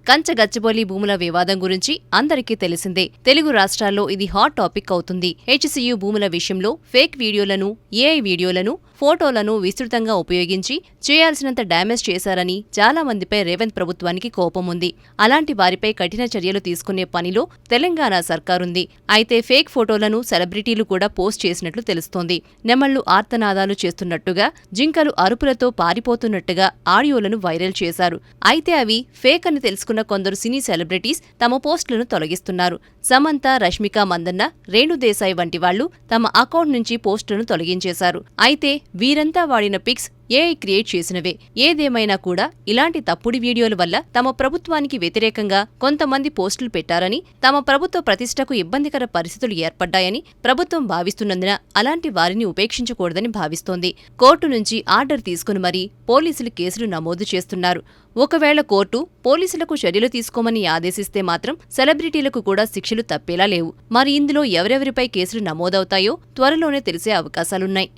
కంచగచ్చిబౌలి భూముల వివాదం గురించి అందరికీ తెలిసిందే. తెలుగు రాష్ట్రాల్లో ఇది హాట్ టాపిక్ అవుతుంది. హెచ్సియు భూముల విషయంలో ఫేక్ వీడియోలను, ఏఐ వీడియోలను, ఫోటోలను విస్తృతంగా ఉపయోగించి చేయాల్సినంత డ్యామేజ్ చేశారని చాలా మందిపై రేవంత్ ప్రభుత్వానికి కోపం ఉంది. అలాంటి వారిపై కఠిన చర్యలు తీసుకునే పనిలో తెలంగాణ సర్కారుంది. అయితే ఫేక్ ఫోటోలను సెలబ్రిటీలు కూడా పోస్ట్ చేసినట్లు తెలుస్తోంది. నెమళ్లు ఆర్తనాదాలు చేస్తున్నట్టుగా, జింకలు అరుపులతో పారిపోతున్నట్టుగా ఆడియోలను వైరల్ చేశారు. అయితే అవి ఫేక్ అని తెలుసుకున్న కొందరు సినీ సెలబ్రిటీస్ తమ పోస్టులను తొలగిస్తున్నారు. సమంత, రష్మిక మందన్న, రేణుదేశాయ్ వంటి వాళ్లు తమ అకౌంట్ నుంచి పోస్టులను తొలగించేశారు. అయితే వీరంతా వాడిన పిక్స్ ఏఐ క్రియేట్ చేసినవే. ఏదేమైనా కూడా ఇలాంటి తప్పుడు వీడియోల వల్ల తమ ప్రభుత్వానికి వ్యతిరేకంగా కొంతమంది పోస్టులు పెట్టారని, తమ ప్రభుత్వ ప్రతిష్టకు ఇబ్బందికర పరిస్థితులు ఏర్పడ్డాయని ప్రభుత్వం భావిస్తున్నందున అలాంటి వారిని ఉపేక్షించకూడదని భావిస్తోంది. కోర్టు నుంచి ఆర్డర్ తీసుకుని మరీ పోలీసులు కేసులు నమోదు చేస్తున్నారు. ఒకవేళ కోర్టు పోలీసులకు చర్యలు తీసుకోమని ఆదేశిస్తే మాత్రం సెలబ్రిటీలకు కూడా శిక్షలు తప్పేలా లేవు. మరి ఇందులో ఎవరెవరిపై కేసులు నమోదవుతాయో త్వరలోనే తెలిసే అవకాశాలున్నాయి.